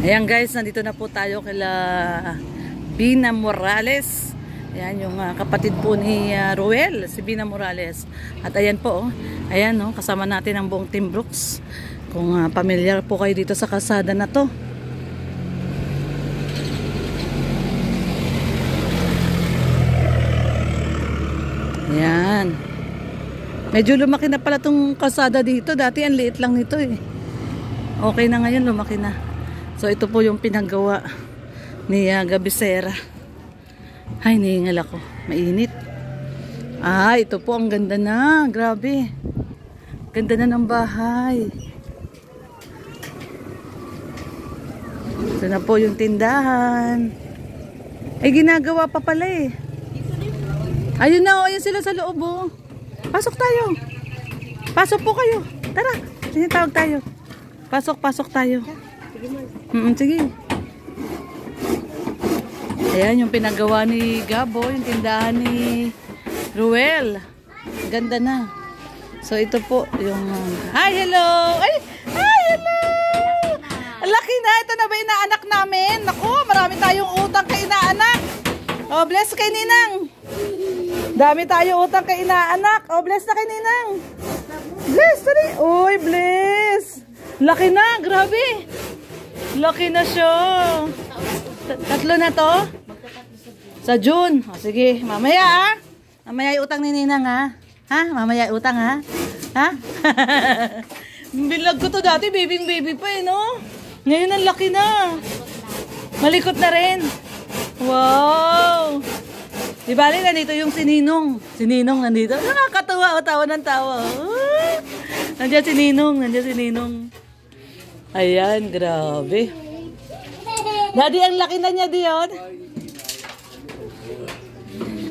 Ayan guys, nandito na po tayo kila Bina Morales. Ayan yung kapatid po ni Ruel, si Bina Morales. At ayan po, ayan kasama natin ang buong Team Brooks. Kung pamilyar po kayo dito sa kalsada na to. Ayan. Medyo lumaki na pala tong kalsada dito. Dati ang liit lang nito eh. Okay na ngayon, lumaki na. So ito po yung pinagawa ni Gabisera. Ay, nihingal ako. Mainit. Ah, ito po ang ganda na. Grabe. Ganda na ng bahay. Ito na po yung tindahan. Ay, ginagawa pa pala eh. Ayun na, ayun sila sa loob oh. Pasok tayo. Pasok po kayo. Tara, tinatawag tayo. Pasok tayo. Sige. Ayan yung pinagawa ni Gabo, yung tindahan ni Ruel. Ganda na. So ito po yung hi, hello. Ay, hello. Laki na. Ito na ba inaanak namin? Naku, marami tayong utang kay inaanak. Oh, bless kay Ninang. Dami tayo utang kay inaanak. Oh, bless na kay Ninang. Bless, tari. Uy, bless. Laki na, grabe. Laki na siya. Tatlo na to? Sa June. O, sige, mamaya mamaya utang ni Ninang mamaya utang ha? Bilag ko to dati, baby pa no? Ngayon ang laki na. Malikot na rin. Wow. Di bali, nandito yung sininong. Sininong nandito. Nakakatawa, tawa ng tawa. Nandiyan si Ninong. Ayan, grabe. Daddy, ang laki na niya diyon.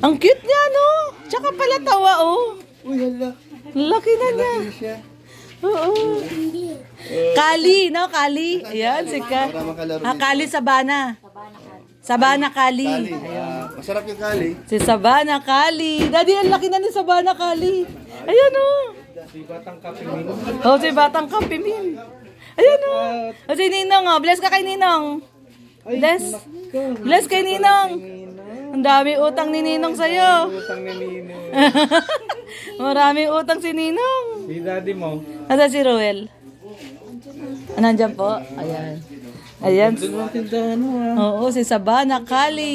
Ang cute niya, no? Tsaka pala tawa, oh. Uy, hala. Laki na niya. Oo. Kali, no? Kali. Ayan, si Kali Sabana. Sabana Kali. Masarap yung Kali. Si Sabana Kali. Daddy, ang laki na ni Sabana Kali. Ayan, oh. Si Batang Kapimin. Oh, si Batang Kapimin. Ayan o. Si Ninong o. Bless ka kay Ninong. Bless kay Ninong. Ang dami utang ni Ninong sa'yo. Utang ni Ninong. Marami utang si Ninong. Si daddy mo. Nasa si Ruel. Nandyan po. Ayan. Ayan. Oo, si Sabana Kali.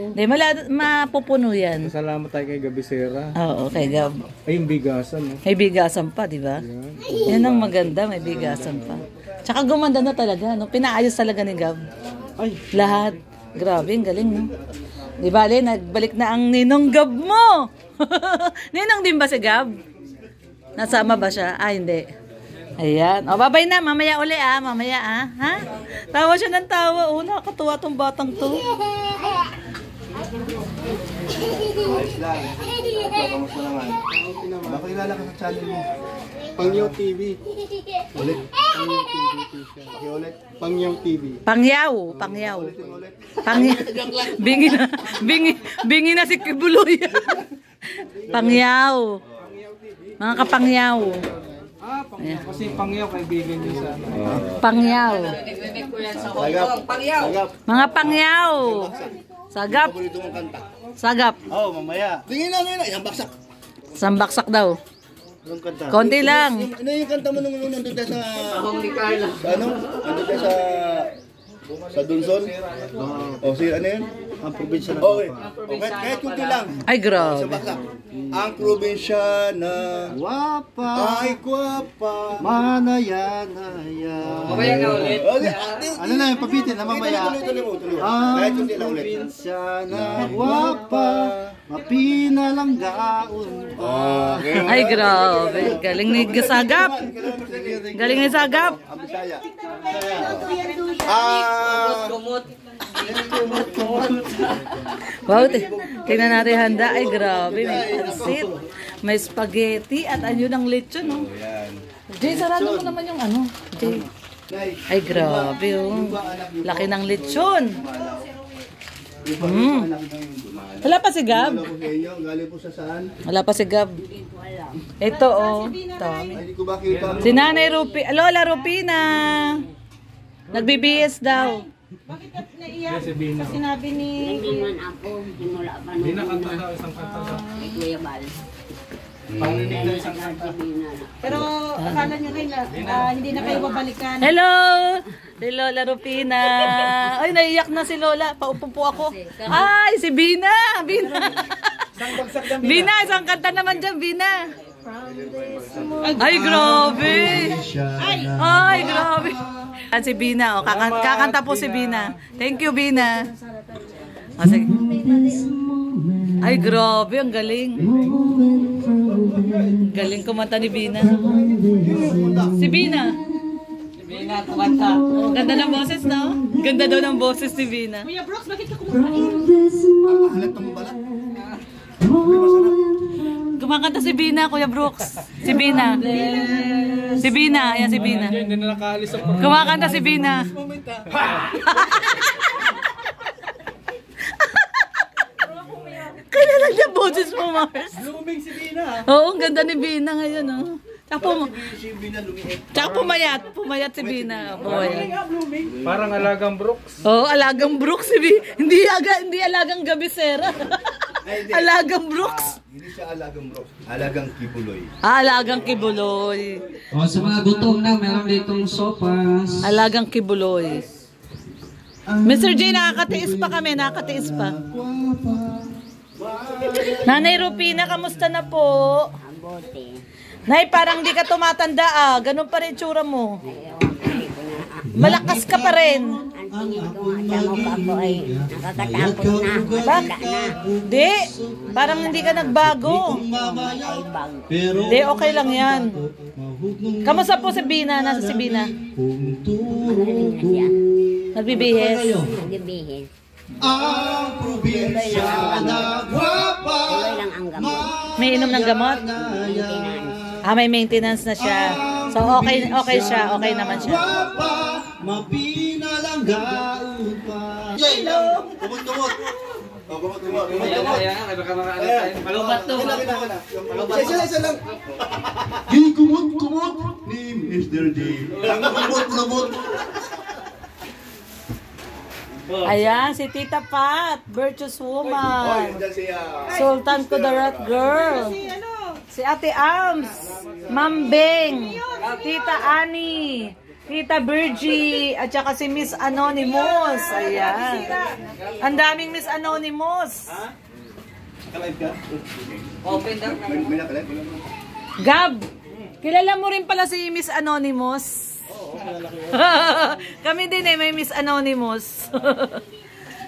Hindi, mapupuno yan. Salamat tayo kay Gabisera. Oo, kay Gab. Ay, yung bigasan. No? May bigasan pa, di ba? Yan ang maganda, may bigasan pa. Tsaka gumanda na talaga, no? Pinaayos talaga ni Gab. Ay. Lahat. Grabe, ang galing, no? Di ba, nagbalik na ang Ninong Gab mo. Ninong din ba si Gab? Nasama ba siya? Ah, hindi. Ayan. O, babay na. Mamaya uli, Mamaya, ha? Tawa siya ng tawa. Oh, nakakatuwa tong batang to. Ayos lang. Kamusta naman? Makilala ka sa channel mo. Pangyaw TV. Ulit. Pangyaw TV. Ulit. Pangyaw TV. Pangyaw. Bingi na si Kibuloy. Pangyaw. Mga kapangyaw. Pangyaw. Kasi Pangyaw kaibigan niyo sa Pangyaw. Mga Pangyaw. Sagap. Sagap. Oh, mamaya. Tingin na, yung baksak. Sambaksak daw. Anong kanta? Konti lang. Ano yung kanta mo nung nandun tayo sa... Ahong ni Carla. Sa ano? Nandun tayo sa Dunson? O, ano yun? Ang probinsya na. Okay. Kahit kunti lang. Ay, grabe. Ang probinsya na Wapa ay Guapa Manayanaya. Mamaya nga ulit. Ano na yung pabitin na mamaya? Ang probinsya na Wapa Mapinalanggaon pa. Ay, grabe. Galing ni Sagap. Galing ni Sagap. Wow, tingnan natin handa. Ay, grabe. May pansit, may spaghetti, at ayun ang lechon, no? Jay, sarado mo naman yung ano. Jay. Ay, grabe, oh. Laki ng lechon. Wala pa si Gab. Wala pa si Gab. Ito, oh. Ito. Si Nanay Rupi. Lola Rupina. Nagbibihis daw. Bakit ka naiyak? Sa sinabi ni... Hindi man ako, simula pa nung... Hindi nakanta daw isang kanta daw. Kay Kuya Bal. Panginig daw isang kanta. Pero akala nyo kayo na hindi na kayo babalikan. Hello! Si Lola Rupina. Ay, naiyak na si Lola. Paupo po ako. Ay, si Bina! Bina! Bina, isang kanta naman dyan, Bina. Ay, grabe! Ay, grabe! At si Bina, oh, kakanta po si Bina. Thank you, Bina. Oh, sige. Ay, grabe, ang galing. Galing kumanta ni Bina. Si Bina. Bina, kumanta. Oh, ganda ng boses, no? Ganda daw ng boses ni Bina. Kuya Brooks, bakit ka kumakain? Halat ng balat. Kumakanta si Bina, Kuya Brooks. Si Bina. Si Bina, ayan si Bina. Hindi na nakaalis ang Kumakanta si Bina. Kaya lang yung boses mo, Mars. Blooming si Bina. Oo, ang ganda ni Bina ngayon, oh. Si Bina lumiit. Tsaka pumayat. Pumayat si Bina. Pumayat. Parang alagang Brooks. Oo, alagang Brooks si Bina. Hindi alagang Gabisera. Alagang Brooks. Hindi siya alagang Brooks. Alagang Kibuloy. Alagang Kibuloy. O, sa mga gutom na, meron ditong sopas. Alagang Kibuloy. Mr. J, nakakatiis pa kami. Nakakatiis pa. Nanay Rupina, kamusta na po? Mabuti. Nay, parang di ka tumatanda ah. Ganun pa rin tsura mo. Malakas ka pa rin. Ang tingin ko nga sa mukha ko ay nakakatapos na. Matanda na. Di, parang hindi ka nagbago. Ay bag. Di, okay lang yan. Kamusta po si Bina? Nasa si Bina? Ano rin na siya? Nagbibihis. Nagibihis. Ang probinsya na guwapa. Tuloy lang ang gamot. May inom ng gamot? Maintenance. Ah, may maintenance na siya. So, okay siya. Okay naman siya. Guwapa, mapinalanggaon pa. Hello! Kumot-kumot. Kumot-kumot. Malubat to. Isa lang. Yung kumot-kumot ni Mr. D. Ang kumot-kumot. Ayan, si Tita Pat. Virtuous woman. Sultan Kudarat girl. Si Ate Ams. Ma'am Beng. Tita Ani. Tita Virgie. At saka si Miss Anonymous. Ayan. Ang daming Miss Anonymous. Gab, kilala mo rin pala si Miss Anonymous? Kami din eh, may Miss Anonymous.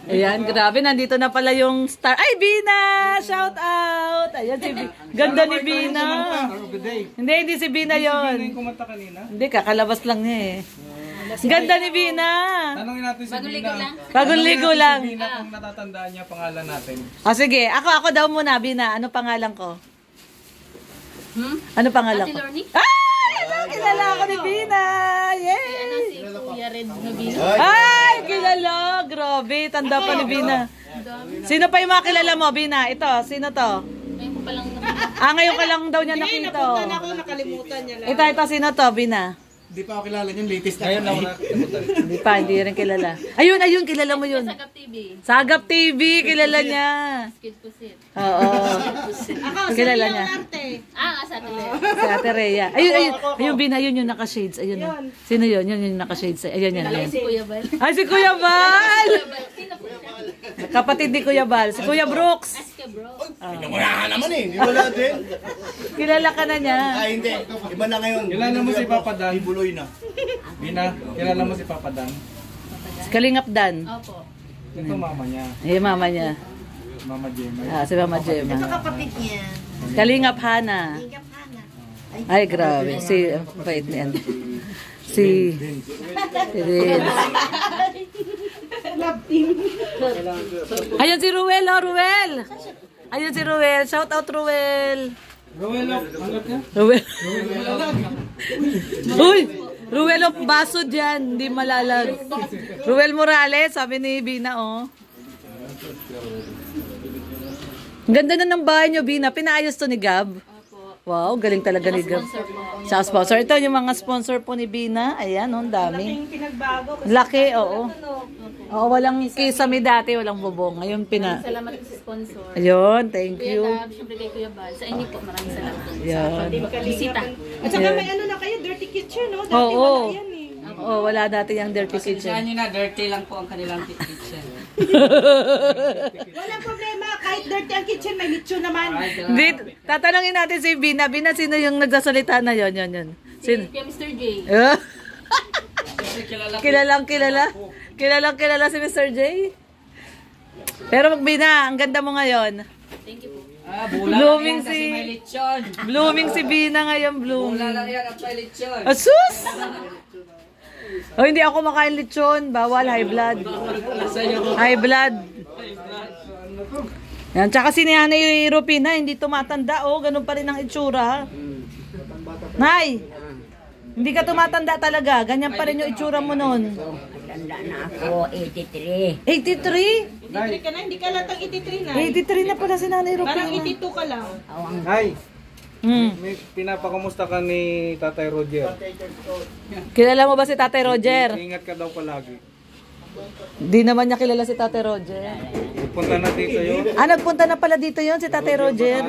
Ayan, grabe, nandito na pala yung star. Ay, Bina! Shout out! Ayan, si ganda ni Bina. Hindi si Bina yon. Kumanta kanina. Hindi, kakalabas lang niya eh. Ganda ni Bina. Tanungin natin si Bina. Bagong ligo lang. Si Bina kung natatandaan niya pangalan natin. O sige, ako daw muna, Bina. Ano pangalan ko? Ano pangalan ko? Kilala ako ni Bina! Yay! Ay, kilala! Grabe, tanda pa ni Bina. Sino pa yung mga kilala mo, Bina? Ito, sino to? Ngayon ka lang daw niya nakita. Napunta na ako, nakalimutan niya lang. Ito, sino to, Bina? Hindi pa ako kilala yung latest na. Ngayon lang ako Hindi rin kilala. Ayun, kilala mo yun. Sagap TV. Sagap TV, kilala niya. Skid Pusit. Oo. Ako, Kilala si niya. Leonarte. Sa tele. Si Ate Rhea. Ayun, Bina, yun yung naka-shades. Ayun. Oh. Sino yun? Yun yung naka-shades. Ayun. Si Kuya Bal. Ay, si Kuya Bal! Sino po siya? Kapatid ni Kuya Bal. Si Kuya Brooks. Aske bro. Wala ka naman eh. Hindi wala din. Kilala ka na niya. Ay, hindi. Iba na ngayon. Kilala mo si Papa Dan. Kibuloy na. Bina, kilala mo si Papa Dan. Kalingap Dan. Opo. Ito mama niya. Mama niya. Mama Gemma. Si Mama Gemma. Kapatid niya. Kalingap Hana. Ay, grabe. Si, bait niyan. Si Vince. Ayun si Ruel, Ruel. Ayun si Ruel. Shout out, Ruel. Angat niya? Ruel. Uy! Ruel of baso dyan. Hindi malalag. Ruel Morales, sabi ni Bina, oh. Ang ganda na ng bahay nyo, Bina. Pinaayos to ni Gab. Opo. Wow, galing talaga ni Gab. Sponsor po. Sa sponsor. Ito yung mga sponsor po ni Bina. Ayan, oh, ang dami. Malaking pinagbago. Kasi Laki, oo. ano, Oo, walang kisame dati, walang bubong. Ngayon Salamat po sa sponsor. Ayun, thank Kuya you. Gab, syempre kay Kuya Bal. Sa inyo po, maraming salamat. Yan. Bisita. At saka may ano na kayo, dirty kitchen, no? Dati Oo. wala yan eh. Oo, wala dati yung dirty Saan kitchen. nyo na, dirty lang po ang kanilang kitchen. Walang problema, kahit dirty ang kitchen, may lechon naman. Hindi, tatanungin natin si Bina. Bina, sino yung nagsasalita na yon? Sino? Kuya Mr. J. Kilalang kilala si Mr. J. Pero Bina, ang ganda mo ngayon. Thank you po. Bula Blooming lang yan kasi si- may lechon. Blooming si Bina ngayon, Bula blooming. lang yan at may lechon. Asus! Oh, hindi ako makain lechon. Bawal, high blood. High blood. Yan, tsaka si Nanay Rupina, hindi tumatanda. Oh, ganun pa rin ang itsura. Nay! Hindi ka tumatanda talaga. Ganyan pa rin yung itsura mo nun. Tanda na ako, 83. 83? 83 ka na, hindi ka latang 83 na. 83 na pala si Nanay Parang Rupina. 82 ka lang. Nay, Hmm. pinapakamusta ka ni Tatay Roger. Kilala mo ba si Tatay Roger? Ingat ka daw palagi. Di naman niya kilala si Tatay Roger. Punta na dito yun. Nagpunta na pala dito yon si Tatay Roger.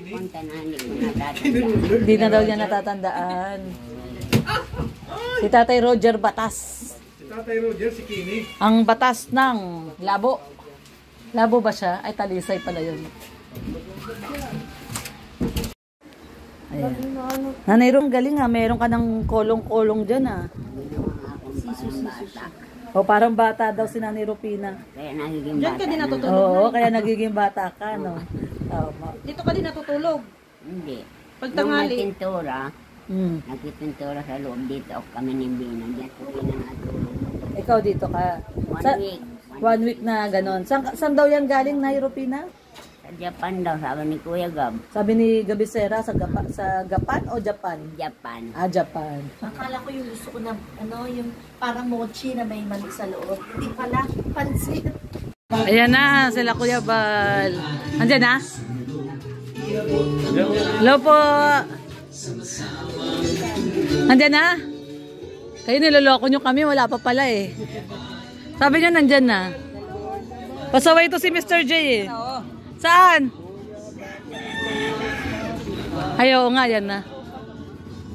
Punta na, hindi ko natatanda. Hindi na daw niya natatandaan. Si Tatay Roger Batas. Si Tatay Roger, si Kini. Ang batas ng labo. Labo ba siya? Ay, talisay pala yun. Ayan. Nanay Rom, galing ha. Meron ka ng kolong-kolong dyan ha. O parang bata daw si Nanay Rupina. Kaya nagiging Diyan bata ka din na. natutulog. Oo, kaya nagiging bata ka, no? Tama. Dito ka din natutulog. Hindi. Pag Nung may tanghali. pintura, Hmm. nagpipintura sa loob dito kami ni Bina. Diyan ko pinanatulog. Ikaw dito ka. 1 week. 1 week na ganon. Saan daw yan galing, Nanay Rupina? Sa Japan daw, sabi ni Kuya Gab. Sabi ni Gabisera sa Gapan o Japan? Japan. Japan. Akala ko yung gusto ko na, yung parang mochi na may mali sa loob. Hindi pala, pansit. Ayan na, sila Kuya Bal. Andiyan na? Hello po. Andiyan na? Kayo niloloko nyo kami, wala pa pala eh. Sabi nyo nandyan na. Pasaway to si Mr. J eh. Saan? Ay, oo nga, yan na.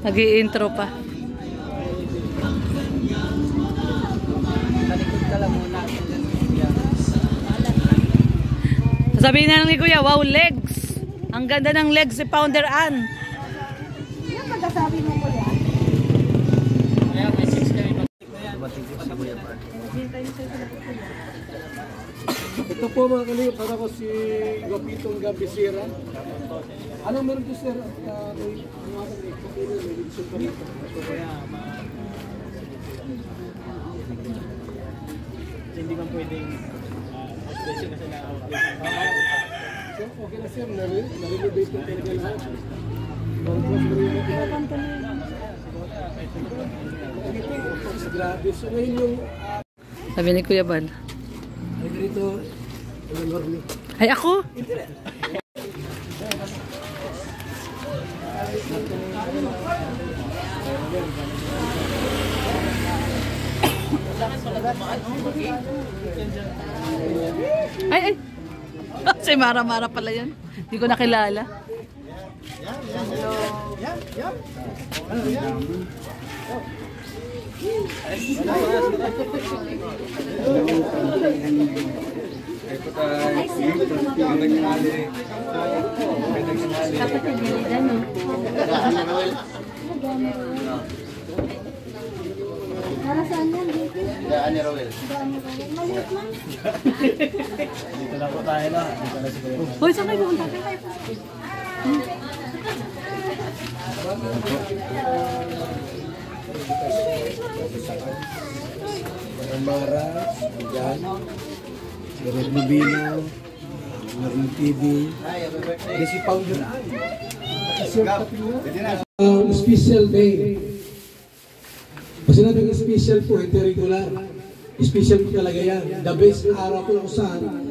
Nag-i-intro pa. Sabihin na ni Kuya, wow, legs. Ang ganda ng legs si Founder Ann. Yan magkasabi mo ko yan. Ito po mga kalingap, para ko si Gapitong Gabisera. Anong meron ko sir? Hindi man pwedeng outplacing kasi na-outplacing. So, okay na sir, narilibate ko talaga lahat. Grabe. So ngayon yung Sabi ni Kuya Bal. ay ganito, enorme. Ay, ako? Ay! Si Mara pala yun. Hindi ko nakilala. Dito na po tayo na. Dito na siguro. Hoy, saan kayo pumunta? Mara, Jan, si Red Lubino, Marlon TV, si Founder Ann. Special day. Kasi natin special po, hindi regular. Special po talaga yan. The best na araw po saan.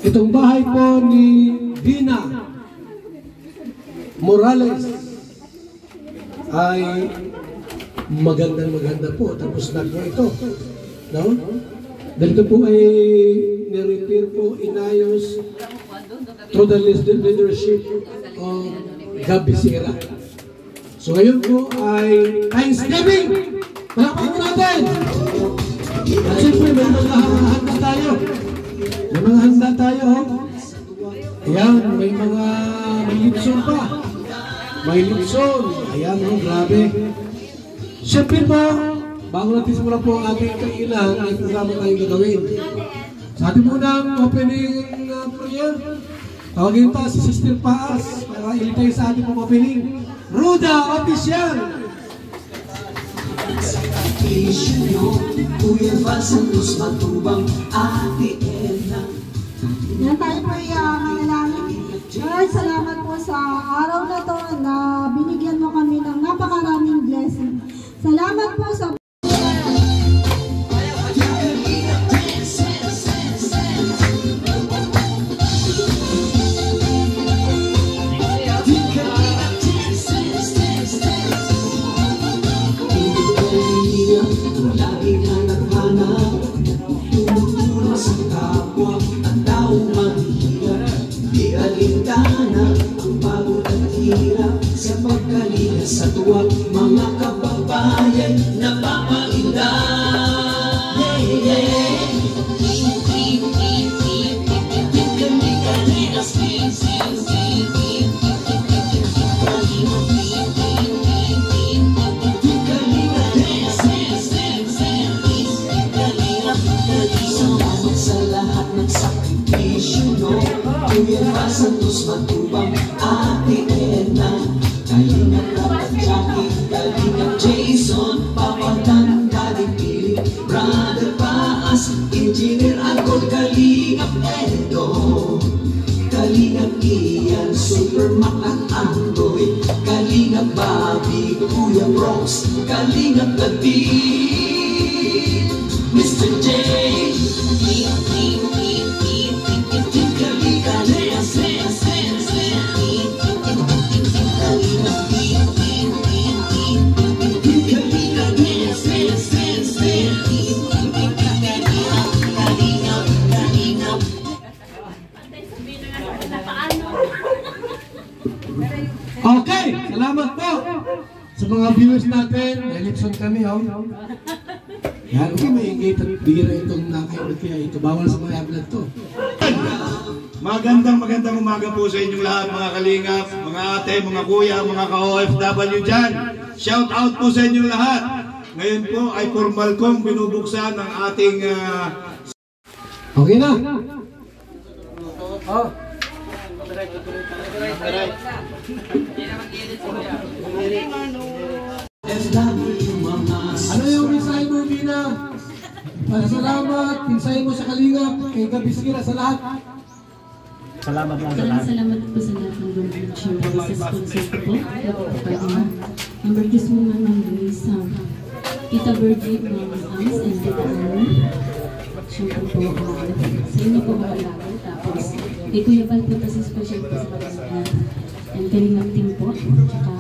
Itong bahay po ni Bina. Morales ay maganda po. Tapos na po ito. No? Dahil ito po ay nirepair po, inayos through the leadership of Gabi Sierra. So ngayon po ay Thanksgiving! Palakpakan po natin! At siyempre may mga handa tayo. May mga handa tayo. Ayan, may litson pa. May litson. Ayan, grabe. Siyempre po, bago natin simula po ang ating kainan, ay programa tayong gagawin. Sa ating munang opening prayer, tawagin pa si Sister Paas para ilitay sa ating pong opening. Ruda Official! Yan tayo po manalangin. Lord, salamat po sa araw na to na binigyan mo kami ng napakaraming blessing. Salamat po sa sa tuwag mga kababayan na papalinda. Salamat sa lahat ng sakripisyo, no? Kuya Santos Matubang, Ate Edna, Kalingap Rapat Jackie, Kalingap Jason, Papa Dan, Kalipili, Brother Paas, Engineer Angkol, Kalingap Edo, Kalingap Ian, Super Mac at Andoy, Kalingap Bobby, Kuya Bronx, Kalingap David, Mr. J, Okay, salamat po sa mga viewers natin. Election kami, oh. Yan, okay, may engage at bira itong nakaibot kaya ito. Bawal sa mga vlog to. Magandang umaga po sa inyong lahat, mga kalingap, mga ate, mga kuya, mga ka-OFW dyan. Shout out po sa inyong lahat. Ngayon po ay formal kong binubuksan ang ating... Okay na. Oh. Ano yung mensahe mo, Mina? Salamat, mensahe mo sa Kalingap, kay Gabi Sierra, sa lahat. Salamat po sa lahat ng donation para sa sponsor ko po. Number 2 mo Ma'am Luisa, Tita Virgie, Ma'am Ams, and Tita Anna. Siyempre po, sa inyo po mga laban. Tapos, kay Kuya Bal po kasi special po sa kanila. And Kalingap team po. Tsaka,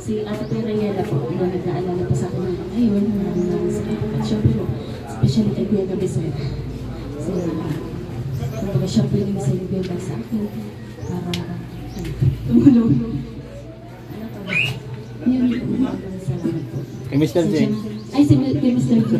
si Ate Perayela po, na nag-aalala po sa akin ngayon. Maraming salamat. At siyempre po, special kay Kuya Gabi Sierra. Kumbaga siya po yung nag-celebrate sa akin para tumulong. Ano pa ba? Yun po, maraming salamat po. Kay Mr. J. Ay, kay Mr. J.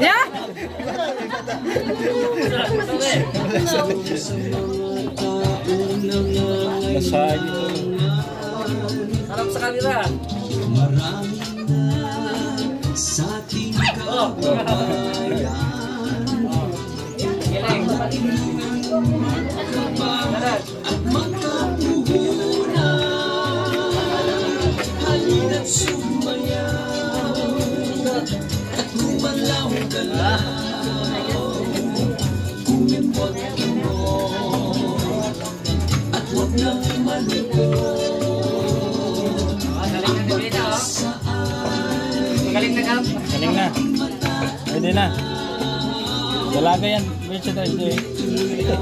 Yeah? Harap sa kanila. Sa ating kababayan at magkapuhunan, halina't sumayaw at gumalaw ka lang, kumipot ka mo at huwag nang malikot. na. Dalaga yan. Enjoy.